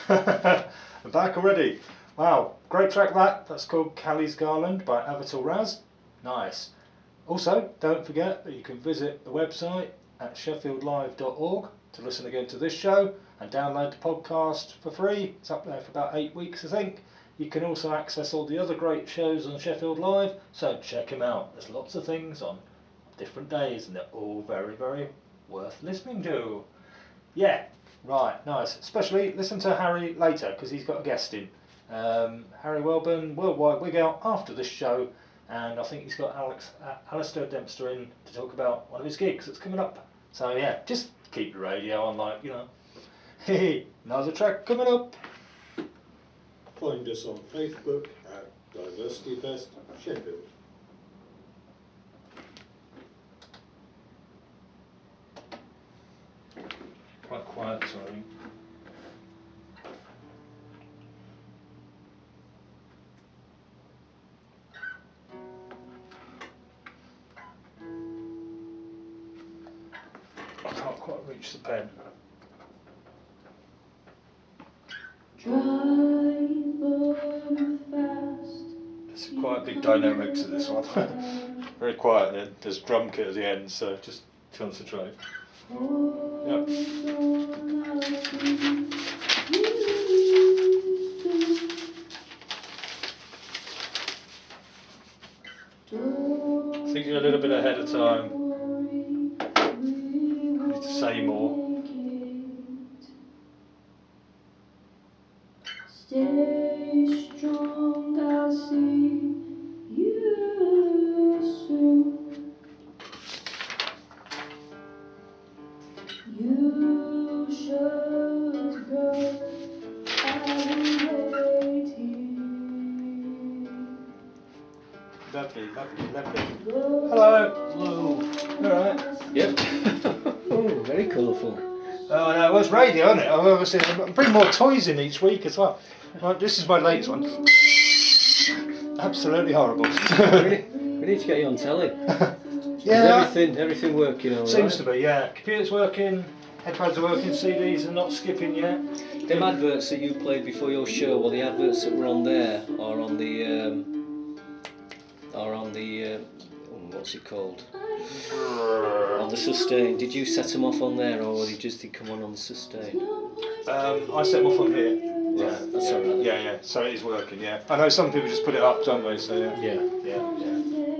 I'm back already. Wow, great track that. That's called Callie's Garland by Avatar Raz. Nice. Also, don't forget that you can visit the website at sheffieldlive.org to listen again to this show and download the podcast for free. It's up there for about 8 weeks, I think. You can also access all the other great shows on Sheffield Live, so check them out. There's lots of things on different days and they're all very, very worth listening to. Yeah, right, nice. Especially listen to Harry later because he's got a guest in. Harry Welburn, Worldwide Wig Out after this show, and I think he's got Alistair Dempster in to talk about one of his gigs that's coming up. So yeah, just keep the radio on, like, you know. Hey, another track coming up. Find us on Facebook at Diversity Fest Sheffield. Quite quiet, sorry. I can't quite reach the pen. There's quite big dynamics to this one. Very quiet then. There's drum kit at the end, so just concentrate. Yep. I think you're a little bit ahead of time. You need to say more. Stay strong, I'll see you soon. You should go, I'll wait here. Lovely, lovely, lovely. Hello. Hello. Alright. Yep. Oh, very colourful. Oh no, well, it's radio, isn't it? I'm obviously bring more toys in each week as well. Right, this is my latest one. Absolutely horrible. We need to get you on telly. Yeah. Everything working all Seems right? to be, yeah. Computer's working, headphones are working, CDs are not skipping yet. Them adverts that you played before your show, well, the adverts that were on there are on the what's it called? On the sustain. Did you set them off on there, or did you just come on the sustain? I set them off on here. Yeah, that's yeah, alright. yeah. So it is working, yeah. I know some people just put it up, don't they? So yeah. Yeah.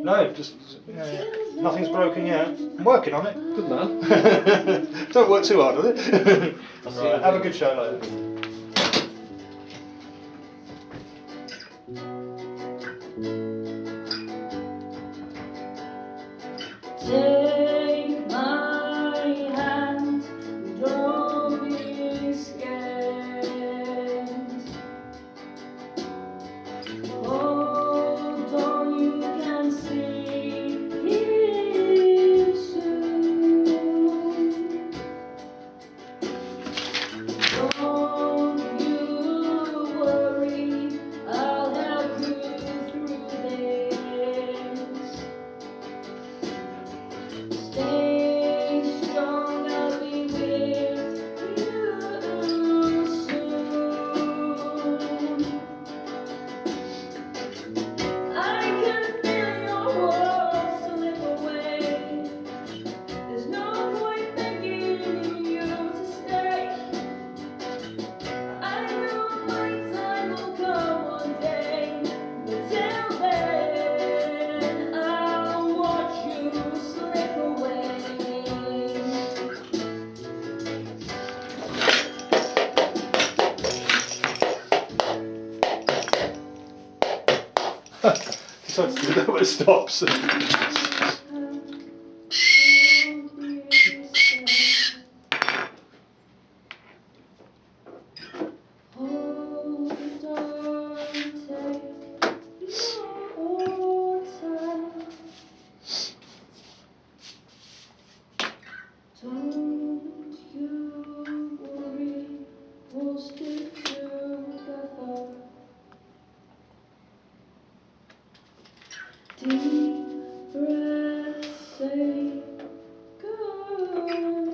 No, just yeah. Nothing's broken yet. I'm working on it. Good man. Don't work too hard on it. Right, have a good show later. Take my hand, don't be scared. Hold on, you can see him soon. Don't you worry, I'll help you through this. Stay strong, I'll be with you soon. I can feel your world slip away. There's no point begging you to stay. I know my time will come one day, but till then I'll watch you slip away. Decided to do that when it stops. Hold on, take your time. Don't you worry, we'll stick together. Deep breath, say goodbye.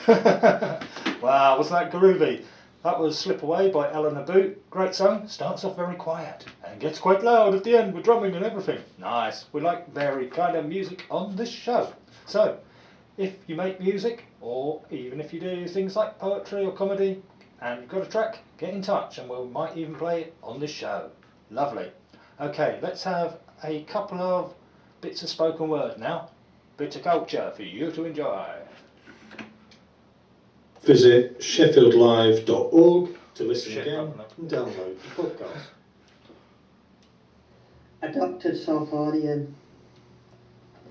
Wow, wasn't that groovy? That was Slip Away by Eleanor Boot. Great song. Starts off very quiet and gets quite loud at the end with drumming and everything. Nice. We like varied kind of music on this show. So, if you make music, or even if you do things like poetry or comedy, and you've got a track, get in touch and we might even play it on this show. Lovely. Okay, let's have a couple of bits of spoken word now. Bits of culture for you to enjoy. Visit sheffieldlive.org to listen Shit, again haven't I? and download the podcast. Adopted Sophonian.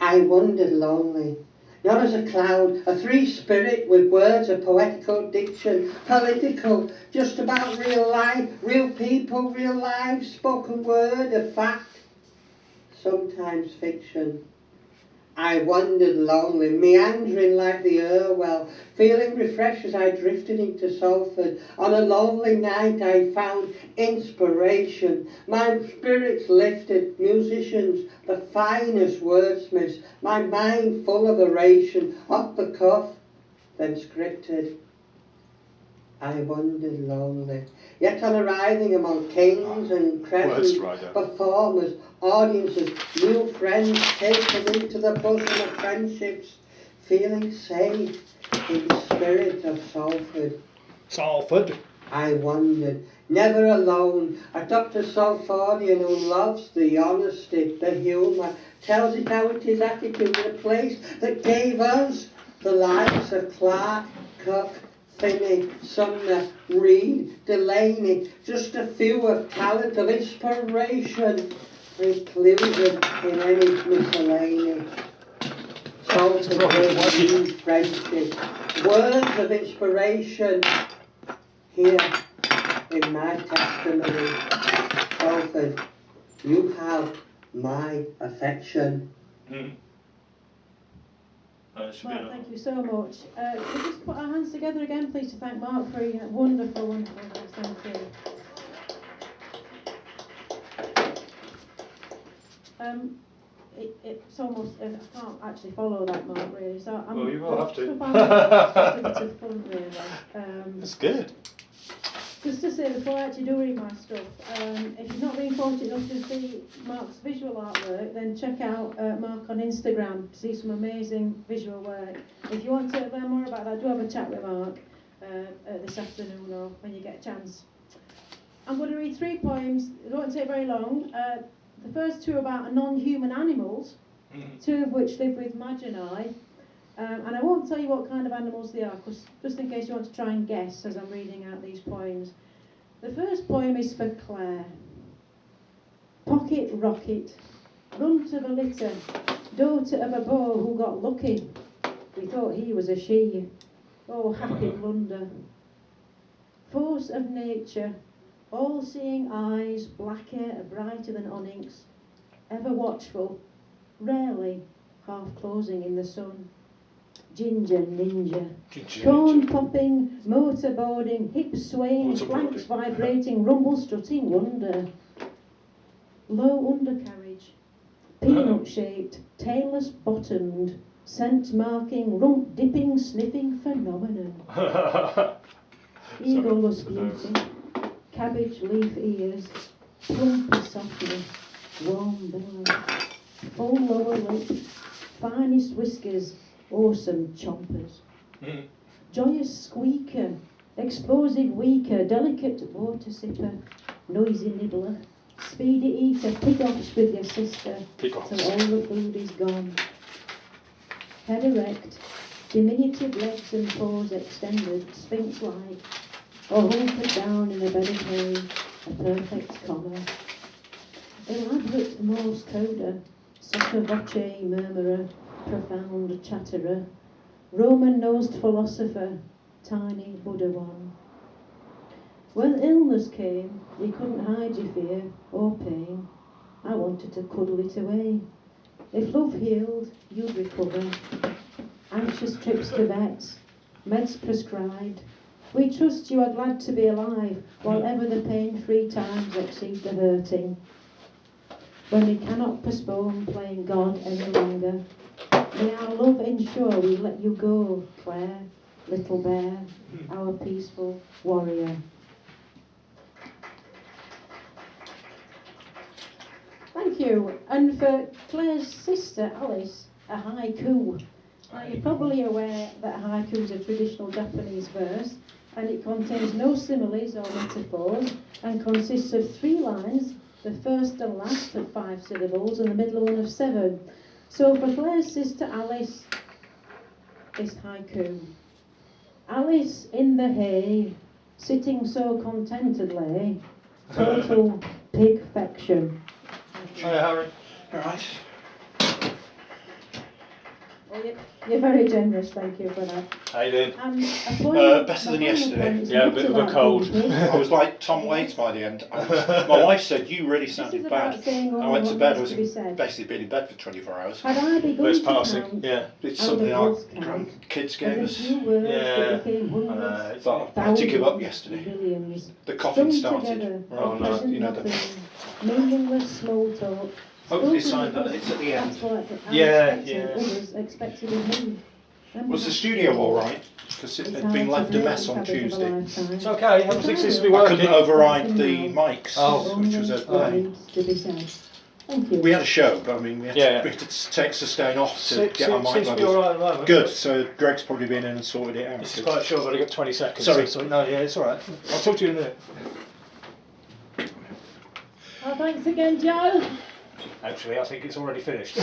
I wandered lonely, not as a cloud, a free spirit with words of poetical diction, political, just about real life, real people, real lives, spoken word of fact, sometimes fiction. I wandered lonely, meandering like the Irwell, feeling refreshed as I drifted into Salford. On a lonely night I found inspiration. My spirits lifted, musicians, the finest wordsmiths, my mind full of oration, off the cuff, then scripted. I wandered lonely, yet on arriving among kings and crescent performers, audiences, new friends taken into the bosom of friendships, feeling safe in the spirit of Salford. Salford. I wandered, never alone, a Dr. Salfordian who loves the honesty, the humour, tells it how it is attitude in a place that gave us the likes of Clark, Cook, Finney, Sumner, Reed, Delaney, just a few of talent, of inspiration, included in any miscellany. Salford, friendship, words of inspiration, here in my testimony. Salford, you have my affection. Mark, thank you so much. Could we just put our hands together again, please, to thank Mark for a wonderful, wonderful voice. Thank you. It's almost, I can't actually follow that, Mark, really. So Well, you will have to. Just a bit of fun, really. That's good. Just to say, before I actually do read my stuff, if you've not been fortunate enough to see Mark's visual artwork, then check out Mark on Instagram to see some amazing visual work. If you want to learn more about that, do have a chat with Mark this afternoon or when you get a chance. I'm going to read 3 poems. It won't take very long. The first 2 are about non-human animals, 2 of which live with Magi. And I won't tell you what kind of animals they are, cause just in case you want to try and guess as I'm reading out these poems. The first poem is for Claire. Pocket rocket, runt of a litter, daughter of a beau who got lucky. We thought he was a she. Oh, happy blunder. Force of nature, all-seeing eyes, black hair brighter than onyx, ever watchful, rarely half closing in the sun. Ginger ninja, corn popping, motorboarding, hips swaying, flanks vibrating, rumble strutting wonder. Low undercarriage, peanut shaped, tailless bottomed, scent marking, rump dipping, sniffing phenomenon. Egoless beauty, cabbage leaf ears, plumpy softness, warm belly, full lower lip, finest whiskers, awesome chompers. Joyous squeaker, explosive weaker, delicate water sipper, noisy nibbler, speedy eater, pick-offs with your sister till all the food is gone. Head erect, diminutive legs and paws extended, sphinx-like, or hunkered down in a bed of hay, a perfect comma. Elaborate Morse coder, sotto voce murmurer, profound chatterer, Roman-nosed philosopher, tiny Buddha one. When illness came, you couldn't hide your fear or pain. I wanted to cuddle it away. If love healed, you'd recover. Anxious trips to vets, meds prescribed. We trust you are glad to be alive, while ever the pain-free times exceed the hurting. When we cannot postpone playing God any longer, may our love ensure we let you go, Claire, Little Bear, our peaceful warrior. Thank you. And for Claire's sister Alice, a haiku. Now you're probably aware that haiku is a traditional Japanese verse, and it contains no similes or metaphors, and consists of 3 lines, the first and last of 5 syllables, and the middle one of 7. So for Claire's sister Alice, this haiku. Alice in the hay, sitting so contentedly, total pigfection. Hi, Harry. Alright. Well, you're very generous, thank you for that. How you doing? And a point, Better my than final yesterday. point is Yeah, a not bit of a about cold. being big. I was like Tom Waits by the end. My wife said, you really This is sounded about bad. saying all I went to what bed, I needs was to be said. basically been in bed for 24 hours. Had I begun But it's to passing. count Yeah. It's out something of our lost count, grandkids as gave a us. few words Yeah. that became hundreds, But I had to give up thousands, yesterday. millions, The coughing strung started. together, Oh, no. present You know, the- nothing, meaningless small talk. Hopefully spoken sign that because it's at the end. That's what I Yeah, expected, yeah. others expected of me. Was the studio alright? Because it had been left a mess on Tuesday. It's okay, everything seems to be I working. couldn't override the mics, Oh. which was What a needs to be said. Thank you. We had a show, but I mean, we had, Yeah. we had to take sustain off to Seems get our mic to be levels. alright at the moment. Good, so Greg's probably been in and sorted it out. This is quite short, but I've got 20 seconds. Sorry. So, no, yeah, it's alright. I'll talk to you in a minute. Oh, thanks again, Joe. Actually, I think it's already finished.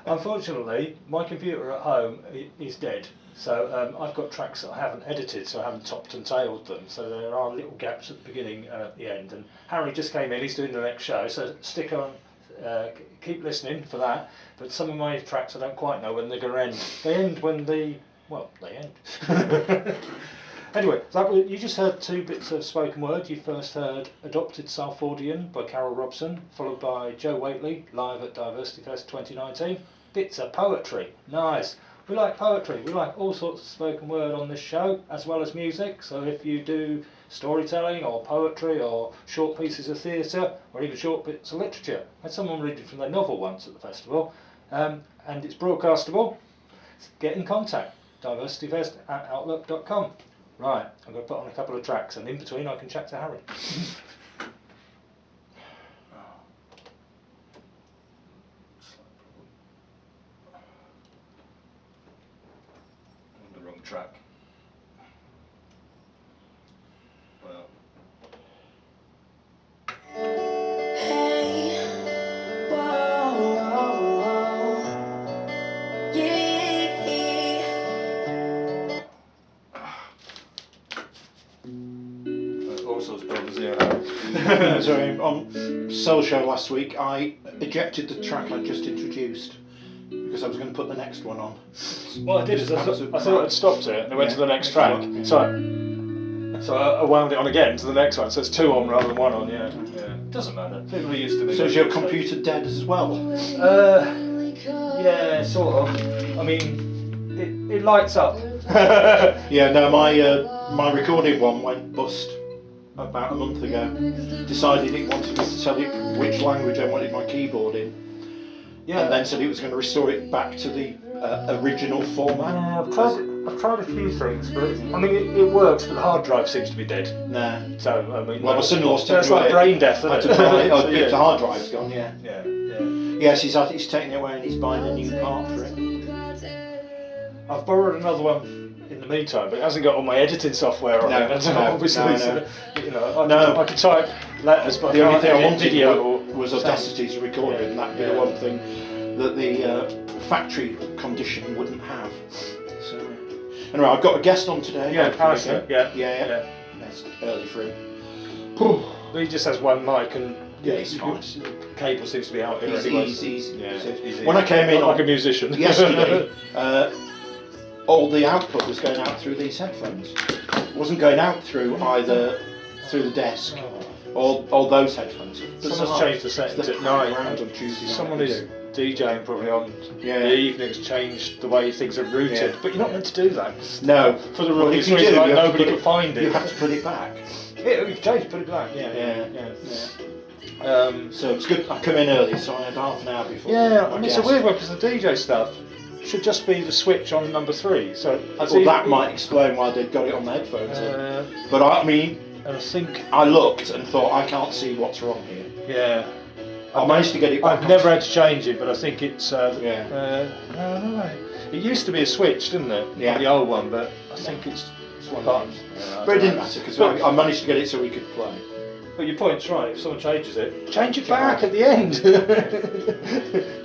Unfortunately, my computer at home is dead. So I've got tracks that I haven't edited, so I haven't topped and tailed them. So there are little gaps at the beginning and at the end. And Harry just came in, he's doing the next show, so stick on, keep listening for that. But some of my tracks I don't quite know when they're going to end. They end when they end. Anyway, you just heard 2 bits of spoken word. You first heard Adopted Salfordian by Carol Robson, followed by Joe Waitley, live at Diversity Fest 2019. Bits of poetry. Nice. We like poetry. We like all sorts of spoken word on this show, as well as music. So if you do storytelling or poetry or short pieces of theatre or even short bits of literature. I had someone reading from their novel once at the festival, and it's broadcastable. Get in contact. diversityfest@outlook.com. Right, I'm going to put on a couple of tracks, and in between I can chat to Harry. On the wrong track. Well. Hey, whoa, whoa, whoa. Yeah. All sorts of problems here, Harry. So on Soul Show last week, I ejected the track I just introduced because I was going to put the next one on. What I did is I thought I'd stopped it and I went to the next track. So I wound it on again to the next one. So it's 2 on rather than 1 on. Yeah. Doesn't matter. People are used to me. So is your computer dead as well? Yeah, sort of. I mean, it lights up. Yeah, no, my recorded one went bust about a month ago. Decided it wanted me to tell it which language I wanted my keyboard in. Yeah. And then said it was going to restore it back to the original format. Yeah, I've tried a few things, but I mean it works, but the hard drive seems to be dead. Nah. So I mean, Well, my son-in-law's that's taken like away. brain death, I had isn't to buy it? it. If the hard drive's gone, yeah. Yeah. Yes, he's taking it away and he's buying a new part for it. I've borrowed another one in the meantime, but it hasn't got all my editing software on No, it. no, Obviously, no. so, you know, No. I could type letters, but The only thing I edit wanted video was Audacity's recording, and that'd be the one thing that the factory condition wouldn't have. So, anyway, I've got a guest on today. Yeah, hopefully Alistair, again. yeah. Yeah. That's early for him. He just has one mic and Yeah, he's fine. cable seems to be out here He's anyway. easy. Yeah, easy. When I came in Not like on a musician. yesterday, all the output was going out through these headphones. It wasn't going out through either through the desk or those headphones. Someone's changed the settings at night. Around on Tuesday night. Someone they is do. DJing probably on Yeah. the evenings changed the way things are routed, Yeah. but you're not meant to do that. No. For the Well, obvious if you reason, do, like you have to nobody put can it- find it. You have to put it back. Yeah, we can change, put it back. Yeah. So it's good. I come in early, so I had half an hour before. Yeah, my I mean, it's a guest. weird one because the DJ stuff, should just be the switch on number 3. So Well, that might explain why they've got it on the headphones. But I mean, and I think I looked and thought, I can't see what's wrong here. yeah. I managed to get it back. I've never had to change it, but I think it's Yeah. no. It used to be a switch, didn't it? Yeah. The old one, but I think it's one but, of those. yeah, But it didn't matter because I managed to get it so we could play. But your point's right. If someone changes it, change it back at the end.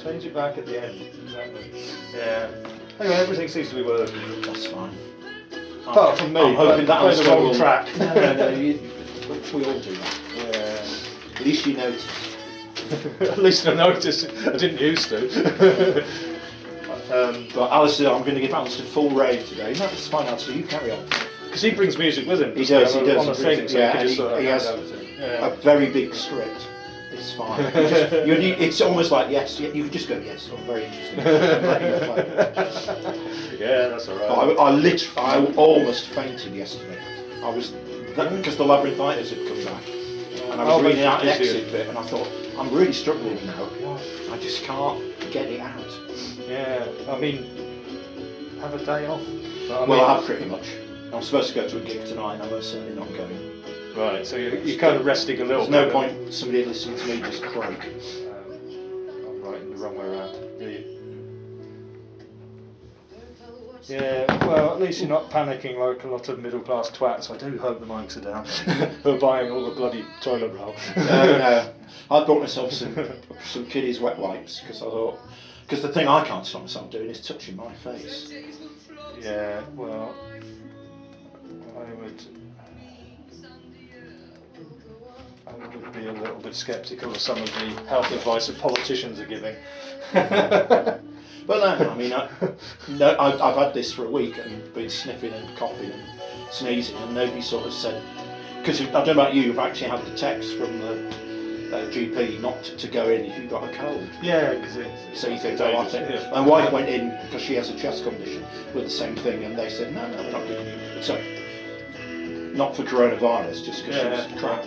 Change it back at the end. Exactly. Yeah. Anyway, everything seems to be working. That's fine. Apart from me, I'm hoping that was the Alistair wrong will- track. No, we all do that. Yeah. At least you noticed. At least I noticed. I didn't used to. But Alistair, I'm going to give Alistair full reign today. No, it's fine, Alistair. You carry on. Because he brings music with him. He does. On a thing, so yeah, you can and just sort of he hand has over to him. Yeah. a very big script. It's fine. It's almost like yes. You can just go yes. Oh, very interesting. Yeah, that's alright. I almost fainted yesterday. I was because the labyrinthitis had come back, and I was reading out an exit bit, and I thought I'm really struggling now. I just can't get it out. Yeah, I mean, have a day off. Well, I have pretty much. I'm supposed to go to a gig tonight, and I'm most certainly not going. Right, so you're kind of resting a little There's bit. no point somebody listening to me just croak. I'm writing the wrong way around. Yeah, well, at least you're not panicking like a lot of middle-class twats. I do hope the mics are down. Who are buying all the bloody toilet roll. No. I bought myself some kiddies wet wipes because I thought, because the thing I can't stop myself doing is touching my face. Yeah, well, I would be a little bit sceptical of some of the health advice that politicians are giving. But no, I mean, I've had this for a week and been sniffing and coughing and sneezing, and nobody sort of said, because I don't know about you, you've actually had the text from the GP not to go in if you've got a cold. Yeah, because it's So you think, oh, I think. My wife went in because she has a chest condition with the same thing, and they said, no, we're not giving you. So, not for coronavirus, just because she was crap.